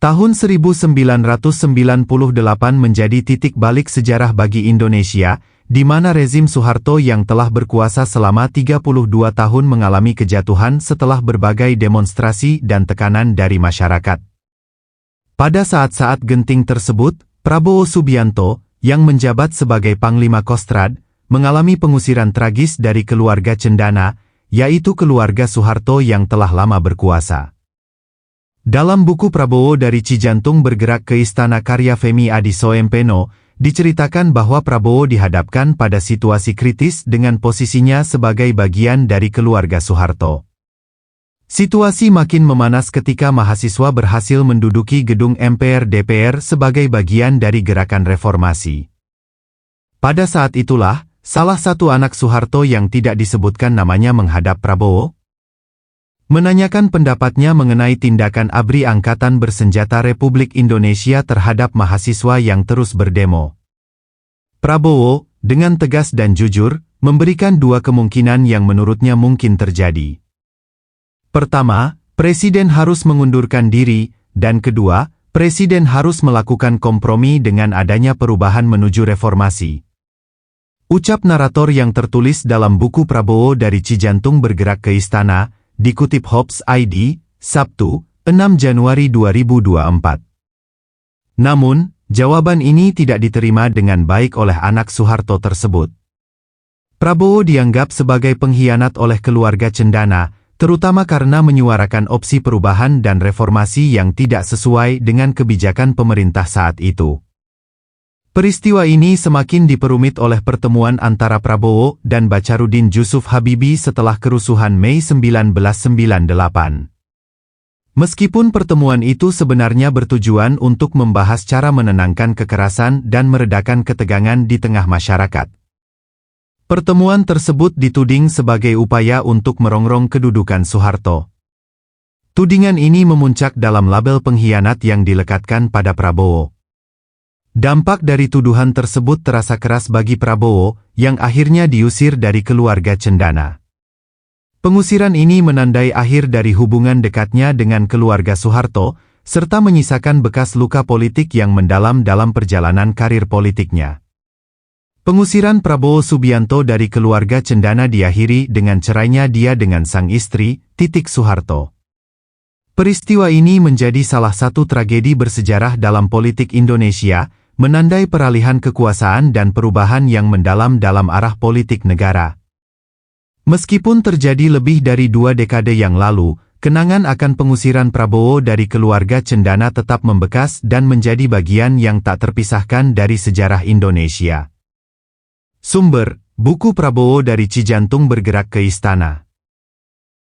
Tahun 1998 menjadi titik balik sejarah bagi Indonesia, di mana rezim Soeharto yang telah berkuasa selama 32 tahun mengalami kejatuhan setelah berbagai demonstrasi dan tekanan dari masyarakat. Pada saat-saat genting tersebut, Prabowo Subianto, yang menjabat sebagai Panglima Kostrad, mengalami pengusiran tragis dari keluarga cendana, yaitu keluarga Soeharto yang telah lama berkuasa. Dalam buku Prabowo dari Cijantung bergerak ke Istana karya Femi Adisoempeno, diceritakan bahwa Prabowo dihadapkan pada situasi kritis dengan posisinya sebagai bagian dari keluarga Soeharto. Situasi makin memanas ketika mahasiswa berhasil menduduki gedung MPR-DPR sebagai bagian dari gerakan reformasi. Pada saat itulah, salah satu anak Soeharto yang tidak disebutkan namanya menghadap Prabowo, menanyakan pendapatnya mengenai tindakan ABRI Angkatan Bersenjata Republik Indonesia terhadap mahasiswa yang terus berdemo. Prabowo, dengan tegas dan jujur, memberikan dua kemungkinan yang menurutnya mungkin terjadi. Pertama, Presiden harus mengundurkan diri, dan kedua, Presiden harus melakukan kompromi dengan adanya perubahan menuju reformasi. Ucap narator yang tertulis dalam buku Prabowo dari Cijantung bergerak ke Istana, dikutip Hops ID, Sabtu, 6 Januari 2024. Namun, jawaban ini tidak diterima dengan baik oleh anak Soeharto tersebut. Prabowo dianggap sebagai pengkhianat oleh keluarga cendana, terutama karena menyuarakan opsi perubahan dan reformasi yang tidak sesuai dengan kebijakan pemerintah saat itu. Peristiwa ini semakin diperumit oleh pertemuan antara Prabowo dan Bacharuddin Jusuf Habibie setelah kerusuhan Mei 1998. Meskipun pertemuan itu sebenarnya bertujuan untuk membahas cara menenangkan kekerasan dan meredakan ketegangan di tengah masyarakat. Pertemuan tersebut dituding sebagai upaya untuk merongrong kedudukan Soeharto. Tudingan ini memuncak dalam label pengkhianat yang dilekatkan pada Prabowo. Dampak dari tuduhan tersebut terasa keras bagi Prabowo, yang akhirnya diusir dari keluarga cendana. Pengusiran ini menandai akhir dari hubungan dekatnya dengan keluarga Soeharto, serta menyisakan bekas luka politik yang mendalam dalam perjalanan karir politiknya. Pengusiran Prabowo Subianto dari keluarga cendana diakhiri dengan cerainya dia dengan sang istri, Titik Soeharto. Peristiwa ini menjadi salah satu tragedi bersejarah dalam politik Indonesia, menandai peralihan kekuasaan dan perubahan yang mendalam dalam arah politik negara. Meskipun terjadi lebih dari 2 dekade yang lalu, kenangan akan pengusiran Prabowo dari keluarga cendana tetap membekas dan menjadi bagian yang tak terpisahkan dari sejarah Indonesia. Sumber, buku Prabowo dari Cijantung bergerak ke Istana.